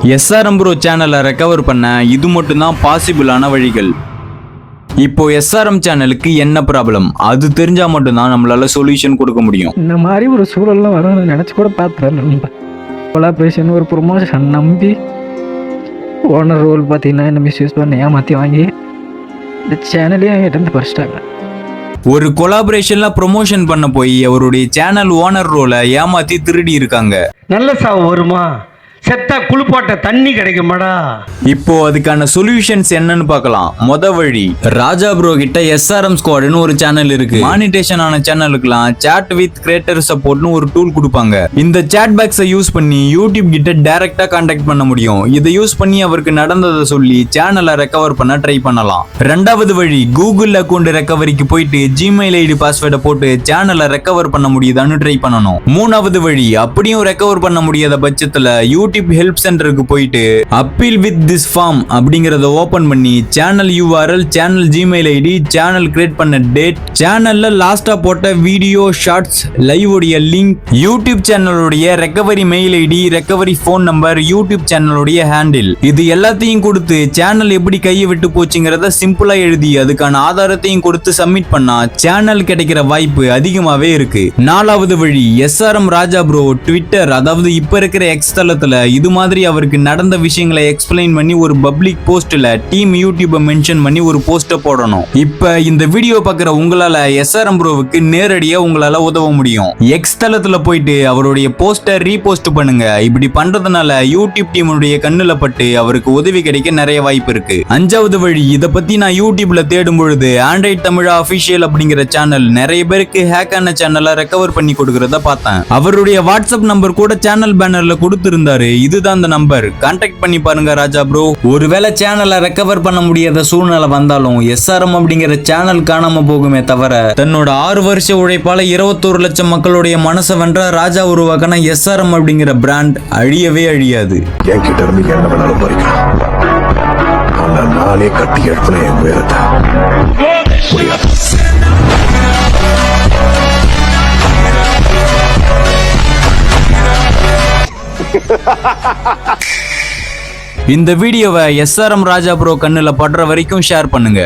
SRM bro சேனலை recover பண்ண இது மட்டும்தான் பாசிபிளான வழிகள். இப்போ SRM சேனலுக்கு என்ன ப்ராப்ளம் அது தெரிஞ்சா மட்டும்தான் நம்மளால சொல்யூஷன் கொடுக்க முடியும். இந்த மாதிரி ஒரு சூழல்லாம் வரும்னு நினச்சி கூட பார்த்துறேன். கொலாபரேஷன் ஒரு ப்ரொமோஷன் நம்பி ஓனர் ரோல் பார்த்தீங்கன்னா என்ன மிஸ்யூஸ் பண்ணி ஏமாற்றி வாங்கி இந்த சேனலே இருந்து பறிச்சிட்டாங்க. ஒரு கொலாபரேஷன்ல ப்ரொமோஷன் பண்ண போய் அவருடைய சேனல் ஓனர் ரோலை ஏமாத்தி திருடி இருக்காங்க. நல்ல சாவு வருமா? செத்தா குளிப்பாட்ட தண்ணி கிடைக்குமாடா? இப்போ அதுக்கான சொல்யூஷன்ஸ் என்னன்னு பார்க்கலாம். வழி, ராஜா ப்ரோ கிட்ட SRM ஸ்குவாட்னு ஒரு சேனல் இருக்கு. மானிட்டேஷன் ஆன சேனலுக்குலாம் சாட் வித் கிரியேட்டர் சப்போர்ட்னு ஒரு டூல் கொடுப்பாங்க. இந்த சாட் பாக்ஸை யூஸ் பண்ணி யூடியூப் கிட்ட டைரக்டா கான்டாக்ட் பண்ண முடியும். இதை யூஸ் பண்ணி அவருக்கு நடந்ததை சொல்லி சேனலை ரெக்கவர் பண்ண ட்ரை பண்ணலாம். ரெண்டாவது வழி, கூகுள் அக்கௌண்ட் ரெக்கவரிக்கு போயிட்டு ஜிமெயில் ஐடி பாஸ்வேர்டை போட்டு சேனலை ரெக்கவர் பண்ண முடியுதான்னு ட்ரை பண்ணணும். மூணாவது வழி, அப்படியும் ரெக்கவர் பண்ண முடியாத பட்சத்துல யூடியூப் ஹெல்ப் சென்டருக்கு போயிட்டு அப்பீல் வித் திஸ் ஃபார்ம் அப்படிங்கறத ஓபன் பண்ணி channel URL, channel Gmail ID, channel create பண்ண டேட், சேனல்ல லாஸ்டா போட்ட வீடியோ, ஷார்ட்ஸ், லைவ் உடைய லிங்க், யூடியூப் சேனலுடைய recovery mail ID, recovery phone number, YouTube சேனலுடைய ஹேண்டில், இது எல்லாத்தையும் கொடுத்து சேனல் எப்படி கையை விட்டு போச்சுங்கிறத சிம்பிளா எழுதி அதுக்கான ஆதாரத்தையும் கொடுத்து சப்மிட் பண்ணா சேனல் கிடைக்கிற வாய்ப்பு அதிகமாவே இருக்கு. நாலாவது வழி, SRM ராஜா ப்ரோ ட்விட்டர், அதாவது இப்ப இருக்கிற எக்ஸ் தளத்துல இது மாதிரி அவருக்கு நடந்த விஷயங்களை எக்ஸ்பிளைன் பண்ணி ஒரு பப்ளிக் போஸ்ட்ல டீம் யூடியூபை மென்ஷன் பண்ணி ஒரு போஸ்ட போடணும். இப்ப இந்த வீடியோ பார்க்குற உங்களால SRM ப்ரோவுக்கு நேரடியா உங்களால உதவ முடியும். எக்ஸ் தளத்துல போயிட்டு அவருடைய போஸ்டை ரீபோஸ்ட் பண்ணுங்க. இப்படி பண்றதுனால யூடியூப் டீமுடைய கண்ணுல பட்டு அவருக்கு உதவி கிடைக்க நிறைய வாய்ப்பு இருக்கு. அஞ்சாவது வழி, இதை பத்தி நான் யூடியூப்ல தேடும் பொழுது ஆண்ட்ராய்ட் தமிழா அபிஷியல் அப்படிங்கிற சேனல் நிறைய பேருக்கு ஹேக் ஆன சேனலை ரெக்கவர் பண்ணி கொடுக்கறத பார்த்தேன். அவருடைய வாட்ஸ்அப் நம்பர் கூட சேனல் பேனர்ல கொடுத்திருந்தாரு. இதுதான் அந்த நம்பர், கான்டாக்ட் பண்ணி பாருங்க ராஜா ப்ரோ. ஒருவேளை சேனலை ரெக்கவர் பண்ண முடியாத சூழ்நிலை வந்தாலும் SRM அப்படிங்கிற சேனல் காணாம போகுமே தவிர தன்னோட 6 வருஷ உழைப்பால 21 லட்சம் மக்களுடைய மனசை வென்ற ராஜா உருவாக்கின SRM அப்படிங்கிற பிராண்ட் அழியவே அழியாது. என்கிட்ட இருந்து என்ன வேணாலும் பறிக்கலாம், ஆனா நானே கட்டி எடுத்துன என் உயரத்தை முடியாது. இந்த வீடியோவை SRM ராஜா ப்ரோ கண்ணுல படுற வரைக்கும் ஷேர் பண்ணுங்க.